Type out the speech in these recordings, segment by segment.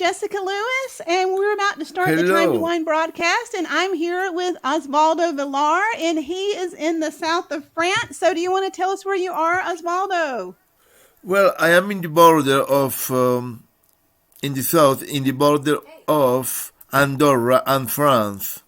Jessica Lewis, and we're about to start the Time to Hello. Wine broadcast. And I'm here with Osvaldo Villar, and he is in the south of France. So, do you want to tell us where you are, Osvaldo? Well, I am in the border of, in the south, in the border of Andorra and France.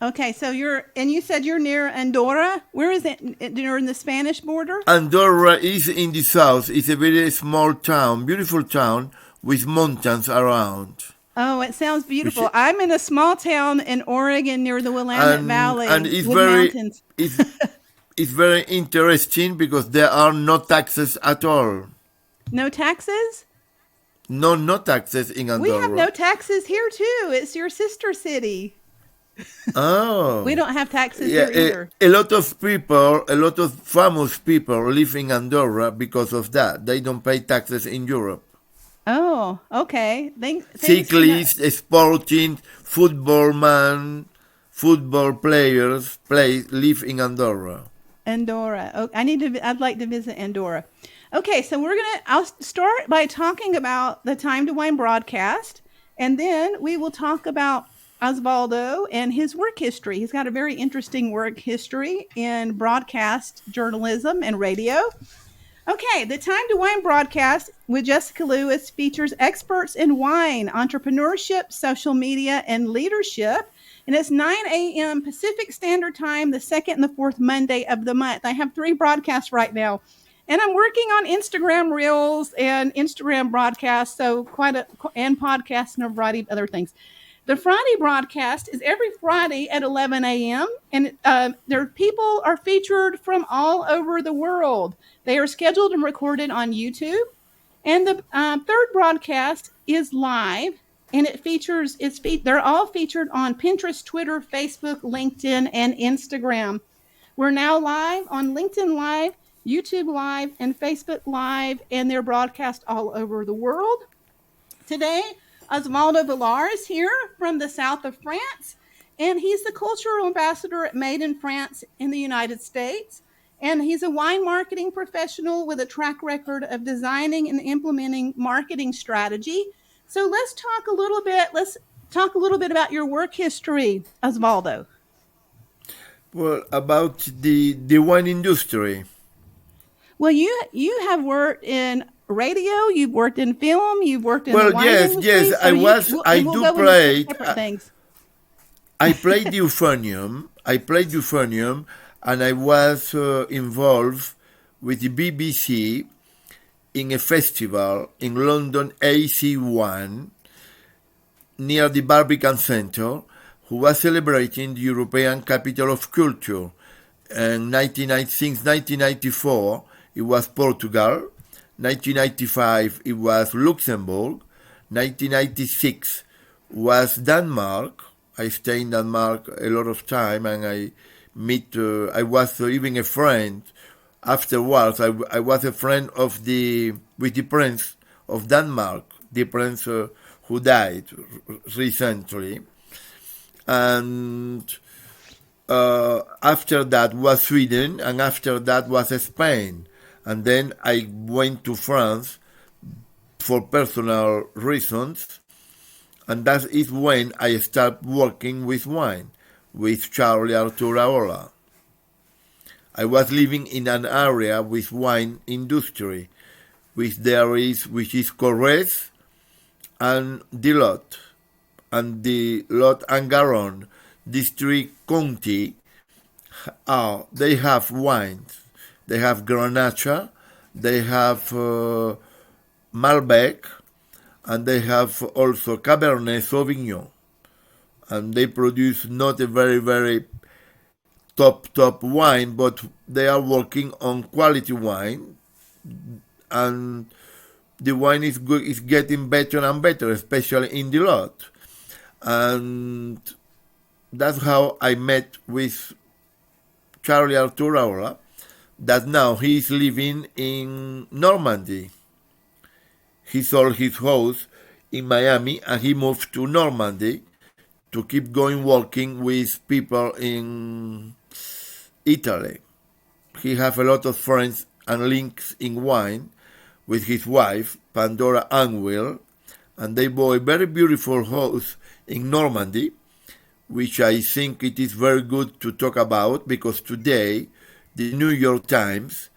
Okay, so you said you're near Andorra. Where is it? You're in the Spanish border? Andorra is in the south. It's a very small town, beautiful town with mountains around. Oh, it sounds Which beautiful. I'm in a small town in Oregon near the Willamette and Valley with mountains. it's it's very interesting because there are no taxes at all. No taxes? No taxes in We have no Andorra. taxes here, too. It's your sister city. We Oh. don't have taxes Yeah, here either. a lot of people, a lot of famous people live in Andorra because of that. They don't pay taxes in Europe. Oh, okay. Thanks for that. Cyclists, sporting, football man, football players live in Andorra. Andorra. Oh, I'd like to visit Andorra. Okay, so I'll start by talking about the Time to Wine broadcast, and then we will talk about Osvaldo and his work history. He's got a very interesting work history in broadcast journalism and radio. Okay, the Time to Wine broadcast with Jessica Lewis features experts in wine, entrepreneurship, social media, and leadership. And it's 9 a.m. Pacific Standard Time, the second and the fourth Monday of the month. I have 3 broadcasts right now. And I'm working on Instagram Reels and Instagram broadcasts, and podcasts and a variety of other things. The Friday broadcast is every Friday at 11 a.m. and people are featured from all over the world. They are scheduled and recorded on YouTube. And the third broadcast is live, and they're all featured on Pinterest, Twitter, Facebook, LinkedIn, and Instagram. We're now live on LinkedIn Live, YouTube Live, and Facebook Live, and they're broadcast all over the world. Today, Osvaldo Villar is here from the south of France, and he's the cultural ambassador at Made in France in the United States. And he's a wine marketing professional with a track record of designing and implementing marketing strategy. So let's talk a little bit. Let's talk a little bit about your work history, Osvaldo. Well, about the wine industry. Well, you have worked in radio, you've worked in film, you've worked in the Well, wine yes, industry. So I we'll do go into some play. different things. I played euphonium. And I was involved with the BBC in a festival in London, AC1, near the Barbican Centre, who was celebrating the European Capital of Culture. And since 1994, it was Portugal. 1995, it was Luxembourg. 1996 was Denmark. I stayed in Denmark a lot of time, and I was even a friend. Afterwards, I was a friend with the Prince of Denmark, the Prince who died recently. And after that was Sweden, and after that was Spain. And then I went to France for personal reasons, and that is when I started working with wine, with Charlie Arturaola. I was living in an area with wine industry, which is Corrèze and the Lot, and the Lot and Garonne district county. They have wines. They have Grenache, they have Malbec, and they have also Cabernet Sauvignon. And they produce not a very, very top wine, but they are working on quality wine, and the wine is good, is getting better and better, especially in the Lot. And that's how I met with Charlie Arturaola, that now he is living in Normandy. He sold his house in Miami and he moved to Normandy to keep going working with people in Italy. He has a lot of friends and links in wine with his wife, Pandora Anwil, and they bought a very beautiful house in Normandy, which I think it is very good to talk about because today the New York Times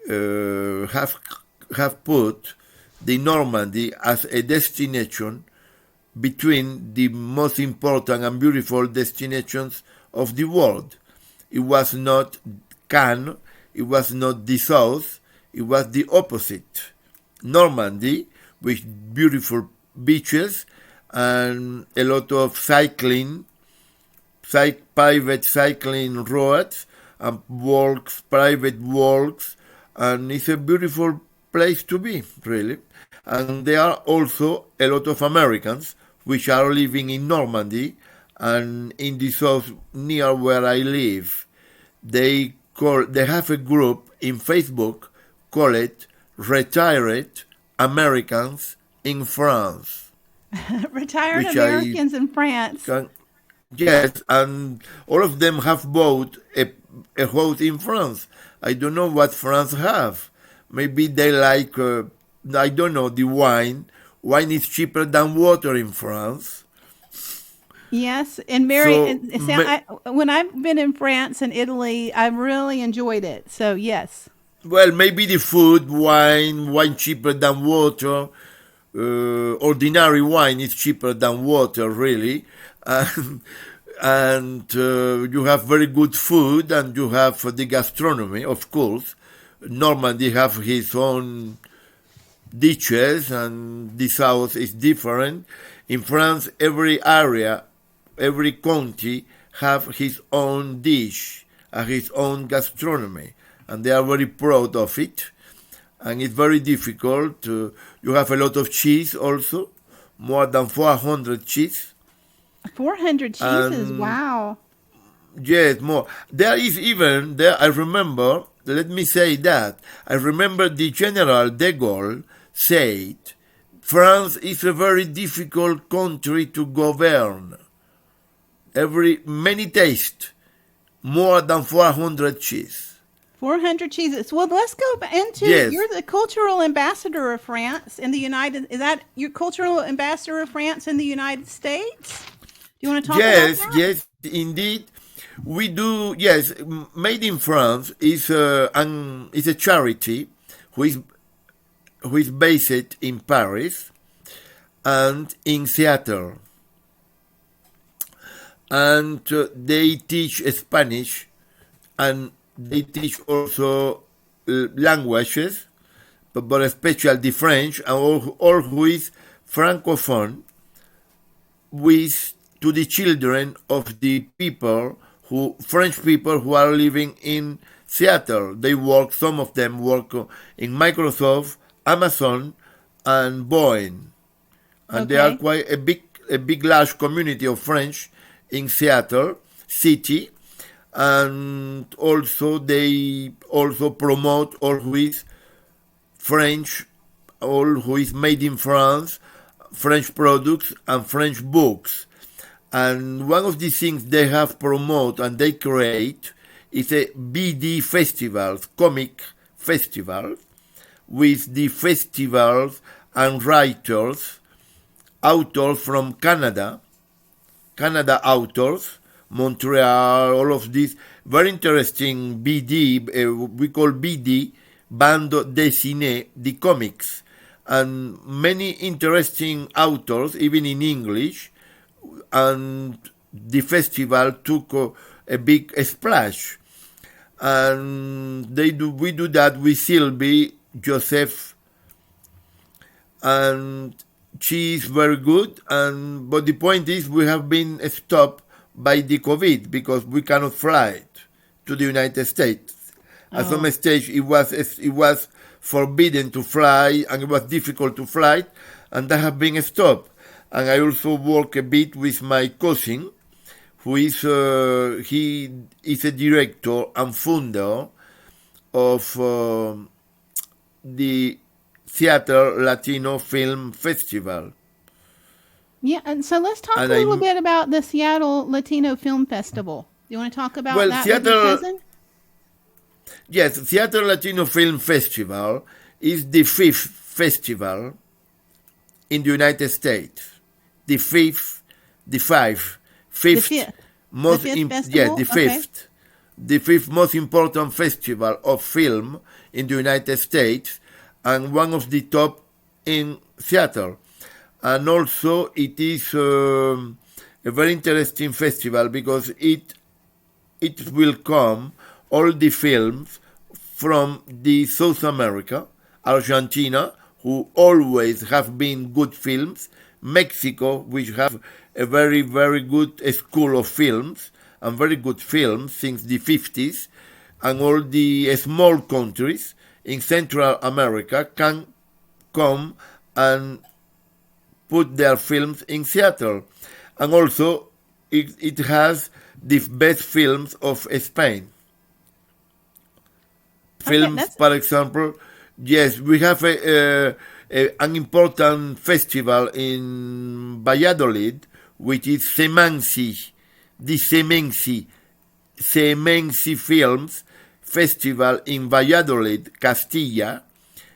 have put the Normandy as a destination between the most important and beautiful destinations of the world. It was not Cannes, it was not the south, it was the opposite. Normandy, with beautiful beaches and a lot of private cycling roads and walks, private walks, and it's a beautiful place to be, really. And there are also a lot of Americans which are living in Normandy and in the south near where I live. They have a group in Facebook called Retired Americans in France. Retired Americans in France. Yes, and all of them have bought a house in France. I don't know what France have. Maybe they like, I don't know, the wine. Wine is cheaper than water in France. Yes, and Mary, when I've been in France and Italy, I've really enjoyed it. So yes. Well, maybe the food, wine cheaper than water. Ordinary wine is cheaper than water, really. And you have very good food, and you have the gastronomy, of course. Normandy have his own dishes, and the south is different. In France, every area, every county have his own dish and his own gastronomy, and they are very proud of it. And it's very difficult. You have a lot of cheese also, more than 400 cheese. 400 cheeses, wow. Yes, more. There is even, there I remember, let me say that, I remember the General de Gaulle said, France is a very difficult country to govern. Many taste, more than 400 cheese. 400 cheeses. Well, let's go into, yes. You're the cultural ambassador of France in the is that your cultural ambassador of France in the United States? Do you want to talk about that? Yes, indeed. We do, yes. Made in France is a charity who is based in Paris and in Seattle. And they teach Spanish, and they teach also languages, but especially the French, and all who is francophone to the children of the French people who are living in Seattle. Some of them work in Microsoft, Amazon, and Boeing. And they are quite a big, large community of French in Seattle city. And also they also promote all who is French, all who is made in France, French products and French books. And one of the things they have promote and they create is a BD festivals, comic festival, with the festivals and writers, authors from Canada authors, Montreal, all of these very interesting BD, we call BD, Bande Dessinée, the comics, and many interesting authors, even in English, and the festival took a big splash. And we do that with Sylvie, Joseph, and she is very good. But the point is, we have been stopped by the COVID because we cannot fly to the United States. At some stage, it was forbidden to fly, and it was difficult to fly, and that have been stopped. And I also work a bit with my cousin, who is he is a director and founder of the Seattle Latino Film Festival. Yeah, and so let's talk a little bit about the Seattle Latino Film Festival. You want to talk about that with your cousin? Yes, Seattle Latino Film Festival is the 5th festival in the United States. The fifth, the five, The fifth fifth. The most, fifth yeah, festival? Okay. the fifth most important festival of film in the United States, and one of the top in Seattle. And also, it is a very interesting festival because it will come all the films from the South America, Argentina, who always have been good films, Mexico, which have a very, very good school of films, and very good films since the 50s, and all the small countries in Central America can come and put their films in Seattle. And also, it has the best films of Spain. Okay, Films, that's for example, yes, we have an important festival in Valladolid, which is Semansi, the Semansi Films Festival in Valladolid, Castilla.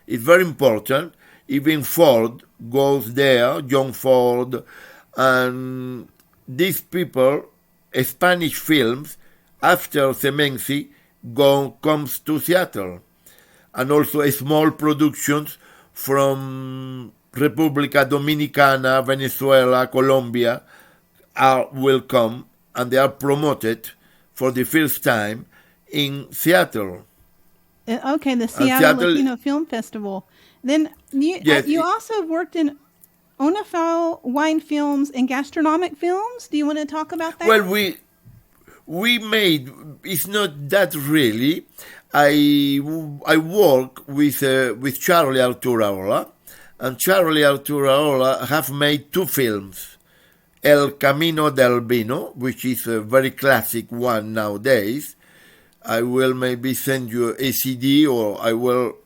It's very important. Even Ford goes there, John Ford, and these people, Spanish films, after Semensi, comes to Seattle. And also small productions from República Dominicana, Venezuela, Colombia will come, and they are promoted for the first time in Seattle. okay. The And Seattle Seattle, Latino Film Festival. Then yes, you also have worked in Onafal wine films and gastronomic films. Do you want to talk about that? well, we made, it's not that really. I work with Charlie Arturaola, and Charlie Arturaola have made two films, El Camino del Vino, which is a very classic one nowadays. I will maybe send you a CD, or I will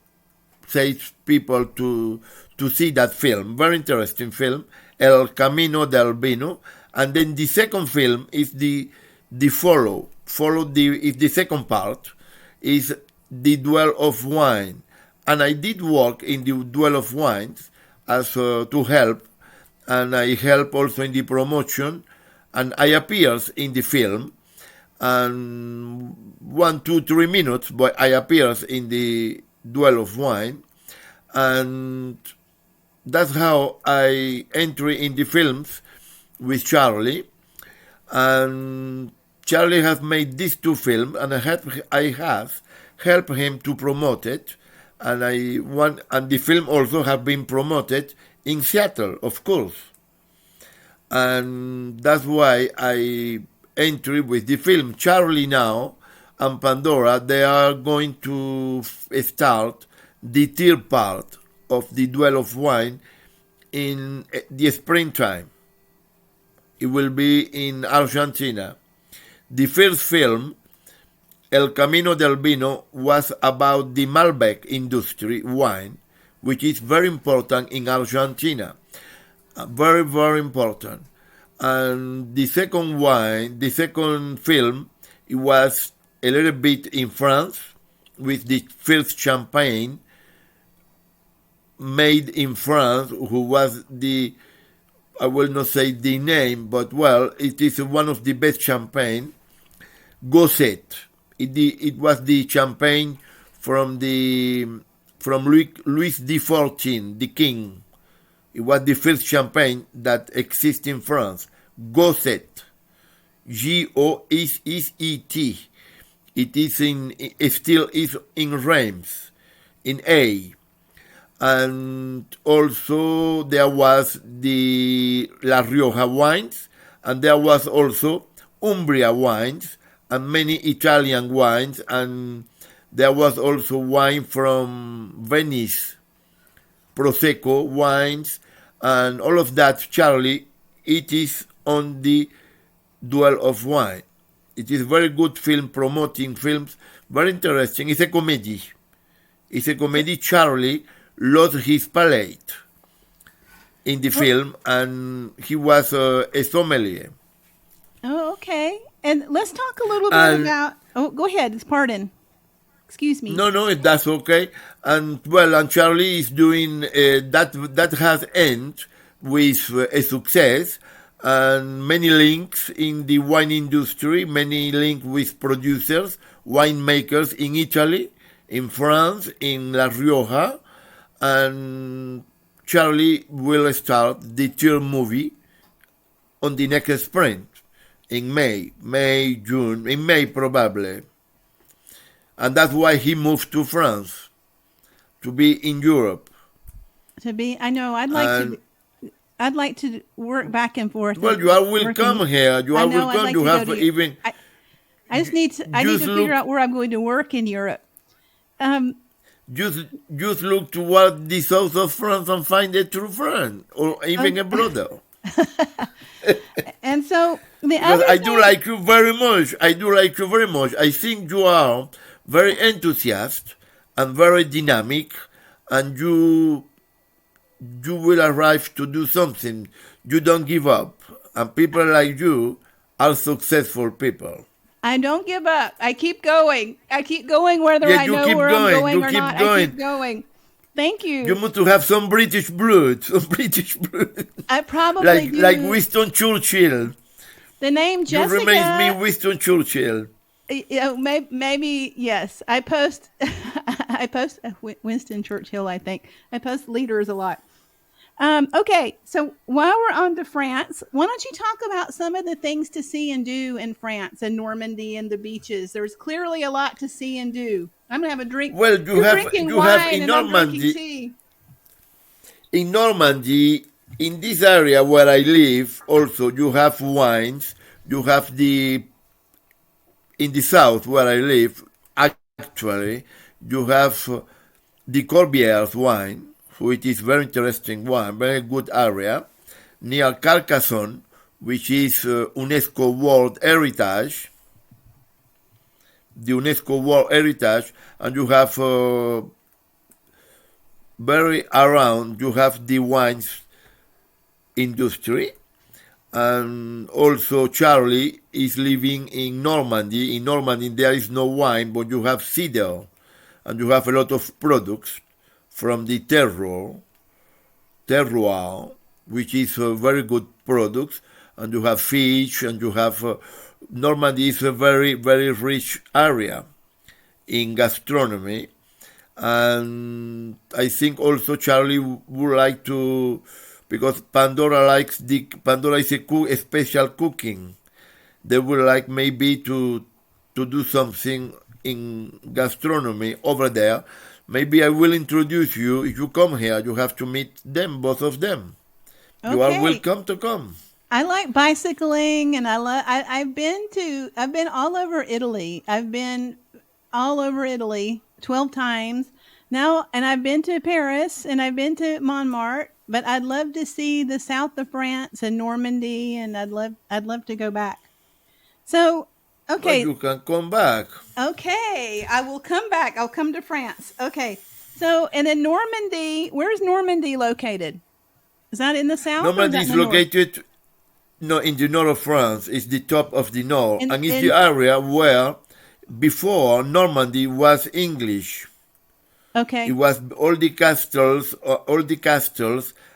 say people to see that film. Very interesting film, El Camino del Vino. And then the second film is the is the second part, is the Duel of Wine. And I did work in the Duel of Wines as to help, and I help also in the promotion, and I appears in the film, and 1, 2, 3 minutes, but I appears in the Duel of Wine, and that's how I enter in the films with Charlie, and Charlie has made these two films, and I have helped him to promote it, and and the film also have been promoted in Seattle, of course, and that's why I enter with the film. Charlie now and Pandora, they are going to start the third part of the Duel of Wine in the springtime. It will be in Argentina. The first film, El Camino del Vino, was about the Malbec industry wine, which is very important in Argentina. Very, very important. And the second film, it was a little bit in France, with the first champagne made in France, who was I will not say the name, but well, it is one of the best champagne, Gosset. It was the champagne from Louis XIV, the king. It was the first champagne that exists in France. Gosset, Goset. It still is in Reims, in A. And also there was the La Rioja wines, and there was also Umbria wines, and many Italian wines, and there was also wine from Venice, Prosecco wines, and all of that, Charlie, it is on the Duel of Wine. It is very good film, promoting films, very interesting. It's a comedy. Charlie lost his palate in the film, and he was a sommelier. Oh, okay. And let's talk a little bit And about. Oh, go ahead. Pardon. Excuse me. no, that's okay. And well, and Charlie is doing that. That has ended with a success, and many links in the wine industry, many links with producers, winemakers in Italy, in France, in La Rioja, and Charlie will start the third movie on the next spring, in June, in May probably. And that's why he moved to France, to be in Europe. I know. And I'd like to work back and forth. well, you are welcome here. You I are know. I'd welcome. like You to have go to. even I just need to. I need to figure out where I'm going to work in Europe. just look toward the south of France and find a true friend, or even a brother. And so the Because other I thing, do like you very much. I do like you very much. I think you are very enthusiastic and very dynamic, and you will arrive to do something. You don't give up, and people like you are successful people. I don't give up. I keep going. I keep going whether Yeah, I you know keep where I'm going. going You or keep not. I going. keep going. Thank you. You must to have some British blood, some British blood, I probably do. like Winston Churchill. The name You Jessica. remind me Winston Churchill. Maybe yes. I post. I post Winston Churchill. I think I post leaders a lot. Okay, so while we're on to France, why don't you talk about some of the things to see and do in France and Normandy and the beaches? There's clearly a lot to see and do. I'm gonna have a drink. Well, You're drinking you have wine in and I'm drinking Normandy. tea. In Normandy, in this area where I live, also you have wines. You have in the south where I live, actually, you have the Corbières wine, which is very interesting wine, very good area, near Carcassonne, which is UNESCO World Heritage, the UNESCO World Heritage, and you have very around, you have the wines industry, and also Charlie is living in Normandy. In Normandy there is no wine, but you have cedar, and you have a lot of products from the terroir, which is a very good products, and you have fish, and you have Normandy is a very, very rich area in gastronomy, and I think also Charlie would like to, because Pandora is a special cooking. They would like maybe to do something in gastronomy over there. Maybe I will introduce you. If you come here, you have to meet them, both of them. You are Okay. welcome to come. I like bicycling, and I've been all over Italy. I've been all over Italy 12 times now, and I've been to Paris and I've been to Montmartre. But I'd love to see the south of France and Normandy, and I'd love to go back. So, But okay, you can come back. okay, I will come back. I'll come to France. Okay, so and then Normandy. Where's Normandy located? Is that in the south? Or is Normandy that is in the north? located no in the north of France. It's the top of the north, In, and it's in the area where before Normandy was English. It okay, was all the castles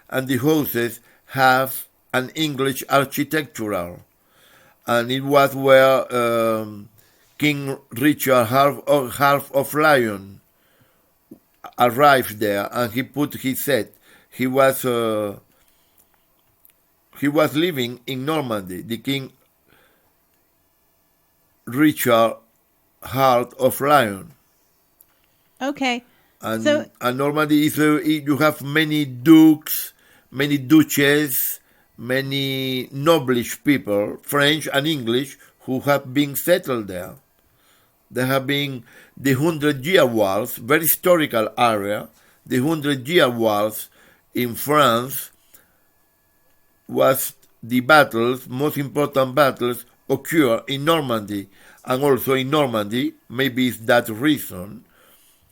and the houses have an English architectural, and it was where King Richard half of Lion arrived there, and he said he was living in Normandy. The King Richard Heart of Lion. okay. So And Normandy is you have many dukes, many duchesses, many noblish people, French and English, who have been settled there. There have been the Hundred Year Wars, very historical area. The Hundred Year Wars in France was the battles, most important battles occur in Normandy, and also in Normandy. Maybe it's that reason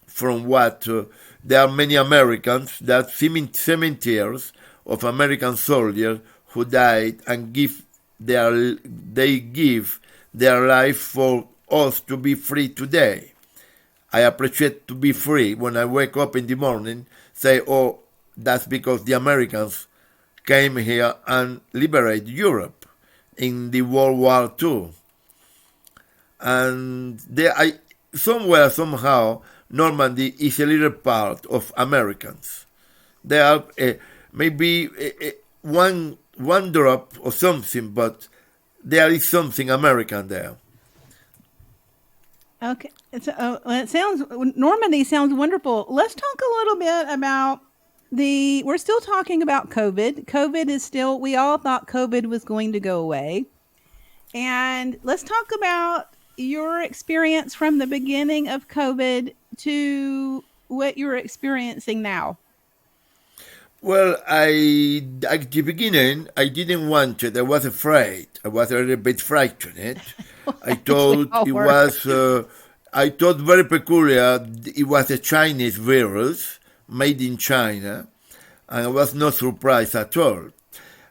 from what there are many Americans, there are cemeteries of American soldiers who died and they give their life for us to be free today. I appreciate to be free when I wake up in the morning, say, oh, that's because the Americans came here and liberated Europe in the World War II. And somewhere, somehow, Normandy is a little part of Americans. There are maybe one drop or something, but there is something American there. Okay. Normandy sounds wonderful. Let's talk a little bit about we're still talking about COVID. COVID is still, we all thought COVID was going to go away. And let's talk about your experience from the beginning of COVID to what you're experiencing now. Well, at the beginning, I didn't want it. I was afraid. I was a little bit frightened. I thought it was. I thought very peculiar. It was a Chinese virus made in China, and I was not surprised at all.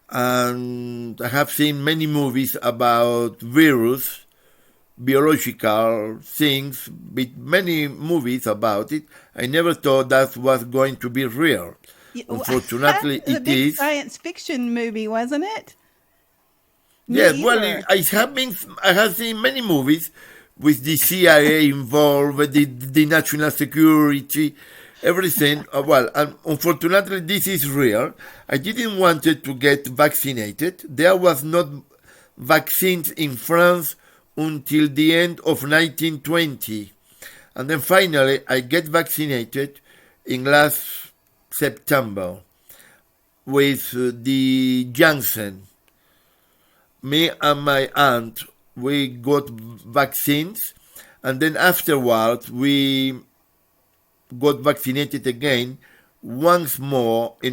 And I have seen many movies about virus, biological things, with many movies about it. I never thought that was going to be real. Unfortunately, it is. A big science fiction movie, wasn't it? Yes, well, I have seen many movies with the CIA involved, the national security, everything. Well, unfortunately, this is real. I didn't want to get vaccinated. There was not vaccines in France until the end of 1920. And then finally, I get vaccinated in last September with the Janssen. Me and my aunt, we got vaccines, and then afterwards we got vaccinated again once more in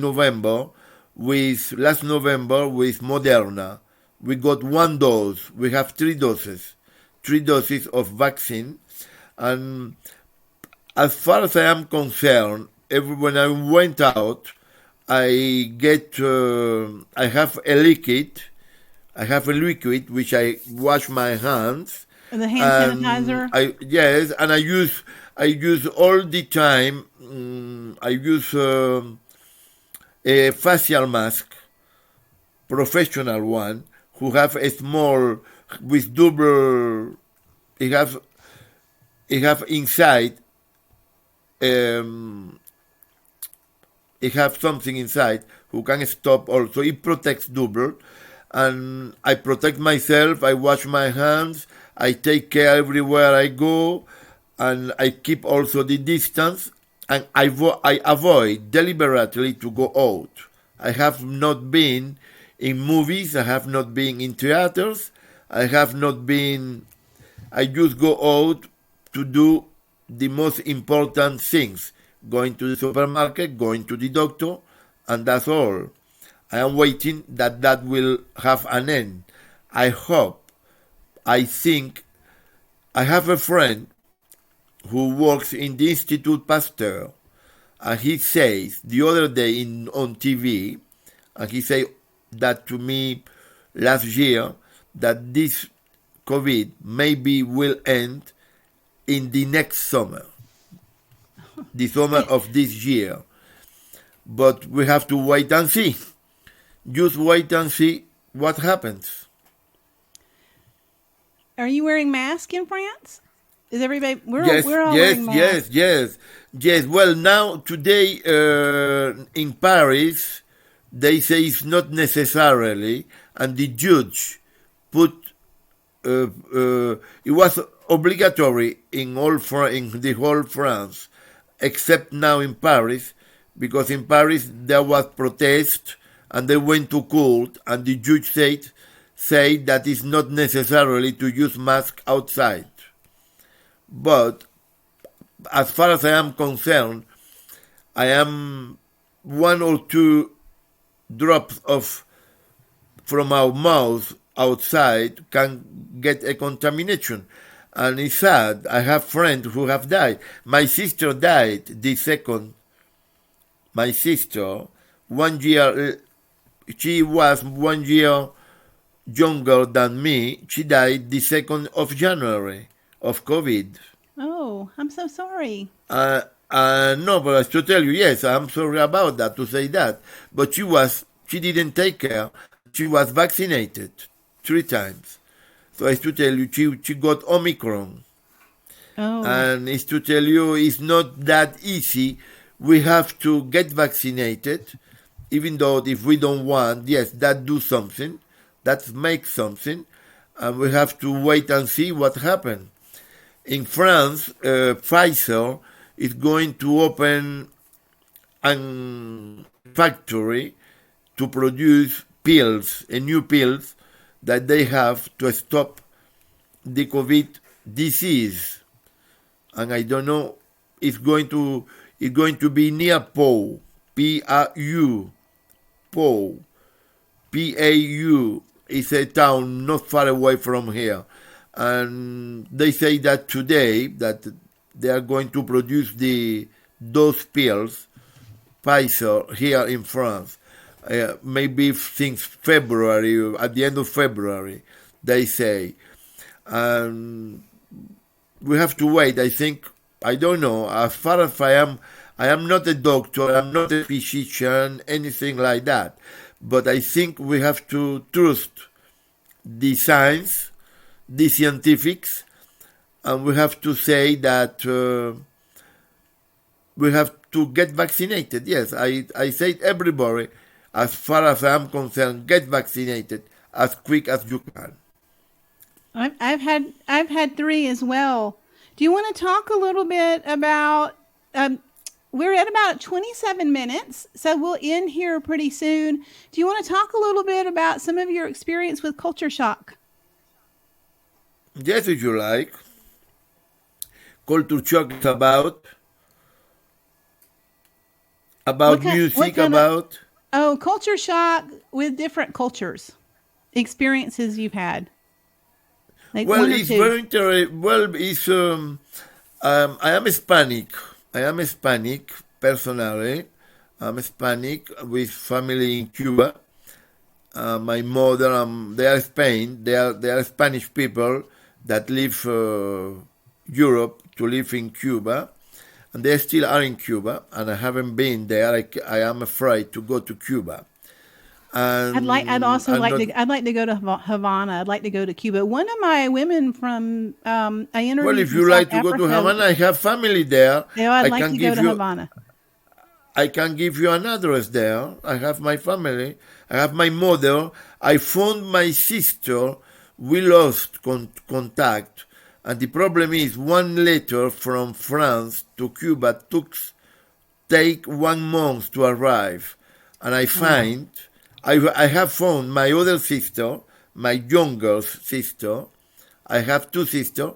November, last November with Moderna. We got one dose. We have 3 doses of vaccine, and as far as I am concerned, when I went out, I have a liquid. I have a liquid which I wash my hands. And the hand sanitizer. Yes, and I use all the time. I use a facial mask, professional one, who have a small with double. It have inside. It have something inside who can stop also. It protects double. And I protect myself, I wash my hands, I take care everywhere I go, and I keep also the distance, and I avoid deliberately to go out. I have not been in movies, I have not been in theaters, I just go out to do the most important things, going to the supermarket, going to the doctor, and that's all. I am waiting that will have an end. I think, I have a friend who works in the Institute Pasteur, and he says the other day on TV, and he said that to me last year, that this COVID maybe will end in the next summer, the summer of this year. But we have to wait and see. Just wait and see what happens. Are you wearing masks in France? Is everybody? We're all yes, wearing masks. yes. Well, now today in Paris, they say it's not necessarily, and the judge put it was obligatory in the whole France, except now in Paris, because in Paris there was protest. And they went to court, and the judge said that it's not necessarily to use mask outside. But as far as I am concerned, I am 1 or 2 drops from our mouth outside can get a contamination. And it's sad. I have friends who have died. My sister died the second. My sister, 1 year. She was 1 year younger than me. She died the 2nd of January of COVID. Oh, I'm so sorry. No, but I have to tell you, yes, I'm sorry about that to say that. But she didn't take care. She was vaccinated 3 times. So I have to tell you, she got Omicron. Oh, And it's to tell you, it's not that easy. We have to get vaccinated, even though if we don't want, yes, that do something, that makes something, and we have to wait and see what happens. In France, Pfizer is going to open a factory to produce pills, a new pills that they have to stop the COVID disease. And I don't know, it's going to be near Pau, P-A-U, Pau, P-A-U. It's a town not far away from here. And they say that today that they are going to produce those pills, Pfizer, here in France. Maybe since February, at the end of February, they say. And we have to wait. I think, I don't know. As far as I am not a doctor, I'm not a physician, anything like that. But I think we have to trust the science, the scientifics, and we have to say that we have to get vaccinated. Yes, I say everybody, as far as I'm concerned, get vaccinated as quick as you can. I've had three as well. Do you want to talk a little bit about? We're at about 27 minutes, so we'll end here pretty soon. Do you want to talk a little bit about some of your experience with culture shock? Yes, if you like. Culture shock is What about kind? What music, kind of? about. Oh, culture shock with different cultures, experiences you've had, like Well, one or it's two. very interesting. Well, it's I am Hispanic. I am Hispanic personally. I'm Hispanic with family in Cuba. My mother, they are Spain. They are Spanish people that leave Europe to live in Cuba, and they still are in Cuba. And I haven't been there. I am afraid to go to Cuba. I'd And also I'm like not. to. I'd like to go to Havana. I'd like to go to Cuba. One of my women from I Well, interviewed if from you South like to go to Africa. Havana, I have family there. You know, I'd I like can to go give to you. Havana. I can give you an address there. I have my family. I have my mother. I found my sister. We lost contact. And the problem is one letter from France to Cuba take 1 month to arrive. And Oh, I have found my other sister, my younger sister. I have two sisters,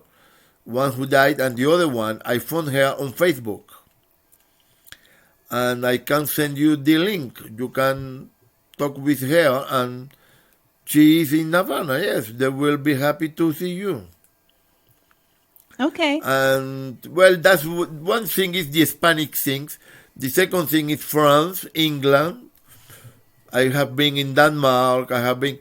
one who died and the other one. I found her on Facebook. And I can send you the link. You can talk with her, and she is in Havana. Yes, they will be happy to see you. okay. And well, that's one thing is the Hispanic things. The second thing is France, England. I have been in Denmark. I have been.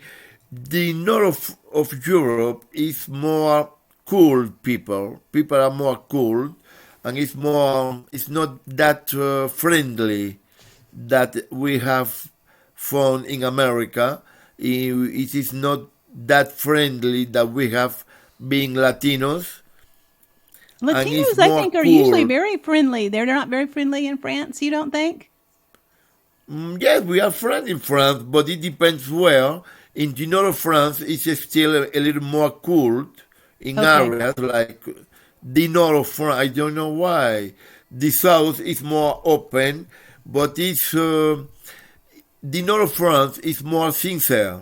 The north of Europe is more cool people. People are more cool, and it's more. It's not that friendly that we have found in America. It is not that friendly that we have being Latinos, and it's Latinos, I more think, are usually cool. very friendly. They're not very friendly in France. You don't think? Yes, we are friends in France, but it depends where. In the north of France, it's still a little more cool in Okay. areas like the north of France. I don't know why. The south is more open, but it's the north of France is more sincere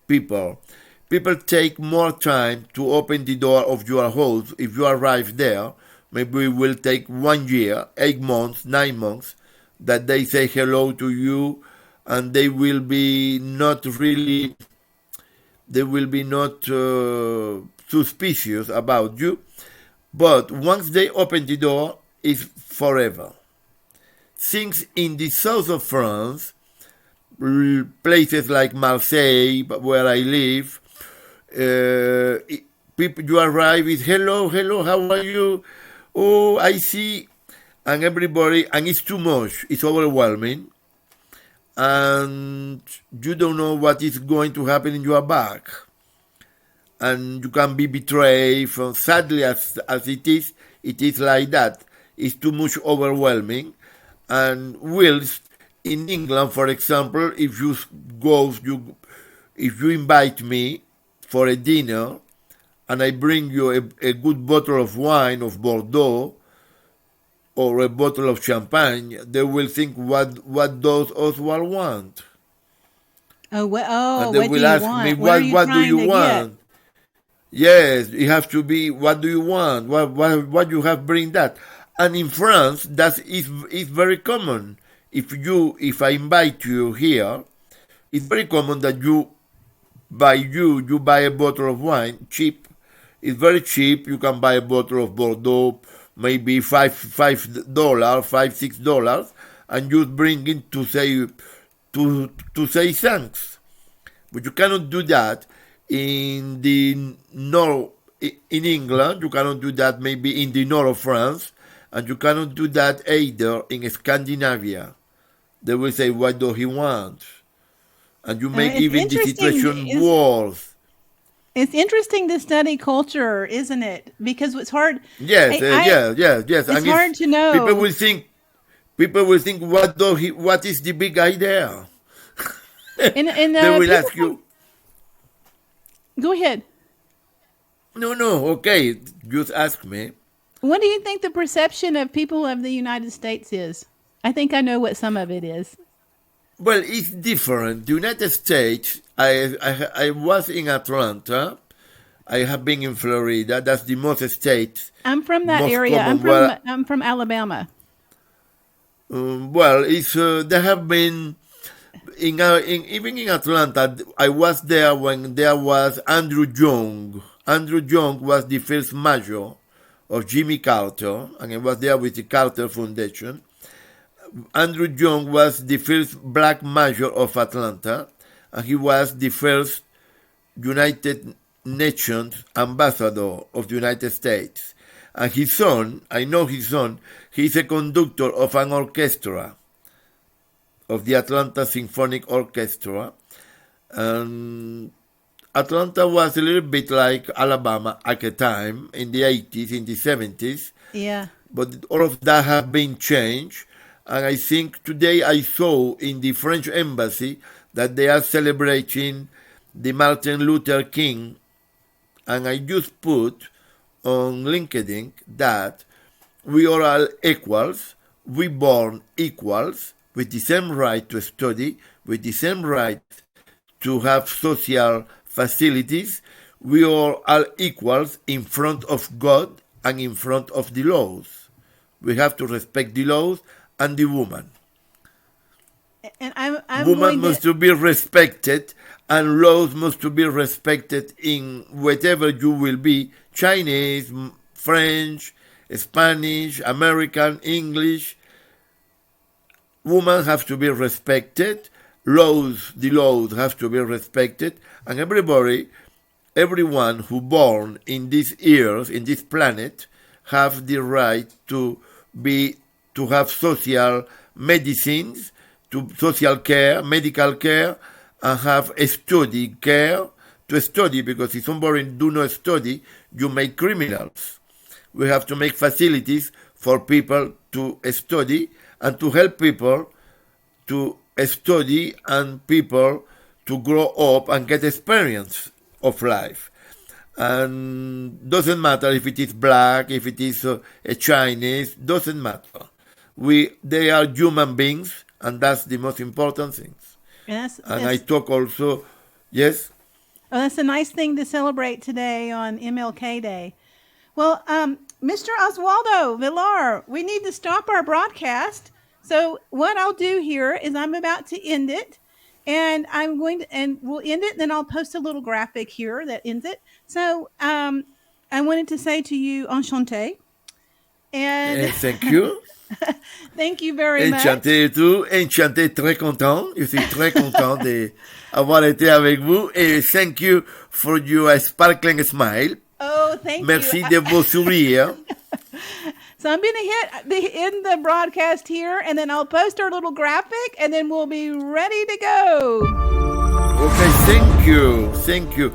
people. People take more time to open the door of your house if you arrive there. Maybe it will take 1 year, 8 months, 9 months that they say hello to you, and they will be not suspicious about you. But once they open the door, it's forever. Things in the south of France, places like Marseille, where I live, people you arrive with hello, hello, how are you? Oh, I see. and everybody, and it's too much. It's overwhelming, and you don't know what is going to happen in your back, and you can be betrayed. From sadly as it is like that. It's too much overwhelming, and whilst in England, for example, if you invite me for a dinner, and I bring you a good bottle of wine of Bordeaux or a bottle of champagne, they will think, what does Oswald want? And they What do will you ask me, want? What are you what do trying you to get? want? Yes, it has to be, what do you want? What you have bring that? And in France, that is very common. If I invite you here, it's very common that you buy a bottle of wine cheap. It's very cheap. You can buy a bottle of Bordeaux, maybe $5, $6, and you bring it to say thanks. But you cannot do that in the north in England. You cannot do that maybe in the north of France, and you cannot do that either in Scandinavia. They will say, "What do he want?" And you make It's even the interesting. situation worse. It's interesting to study culture, isn't it? Because it's hard. Yes, yes. It's And hard to people know. will think, what is the big idea? And They will people ask you, go ahead. no, okay, just ask me. What do you think the perception of people of the United States is? I think I know what some of it is. Well, it's different. The United States, I was in Atlanta. I have been in Florida. That's the most states, I'm from that most area. common. Well, I'm from Alabama. it's there have been even in Atlanta. I was there when there was Andrew Young. Andrew Young was the first mayor of Jimmy Carter, and I was there with the Carter Foundation. Andrew Young was the first black mayor of Atlanta, and he was the first United Nations ambassador of the United States. And his son, I know his son, he's a conductor of an orchestra, of the Atlanta Symphonic Orchestra. And Atlanta was a little bit like Alabama at the time, in the 80s, in the 70s. Yeah. But all of that have been changed. And I think today I saw in the French embassy that they are celebrating the Martin Luther King. And I just put on LinkedIn that we are all equals, we born equals, with the same right to study, with the same right to have social facilities. We are all equals in front of God and in front of the laws. We have to respect the laws and the woman. And I'm Woman going must to. to be respected, and laws must to be respected in whatever you will be, Chinese, French, Spanish, American, English. Women have to be respected, the laws have to be respected, and everyone who born in these earth, in this planet, have the right to have social medicines, to social care, medical care, and have a study care to study, because if somebody do not study, you make criminals. We have to make facilities for people to study and to help people to study and people to grow up and get experience of life. And doesn't matter if it is black, if it is a Chinese, doesn't matter. They are human beings, and that's the most important thing. And I talk also, yes? Oh, that's a nice thing to celebrate today on MLK Day. Well, Mr. Osvaldo Villar, we need to stop our broadcast. So what I'll do here is I'm about to end it, and we'll end it. Then I'll post a little graphic here that ends it. So I wanted to say to you, enchanté, and Thank you. thank you very much. Enchanté et tout, enchanté, très content. Je suis très content d'avoir été avec vous. Et thank you for your sparkling smile. Oh, thank Merci you. de vos sourires. So I'm going to end the broadcast here, and then I'll post our little graphic, and then we'll be ready to go. Okay, thank you.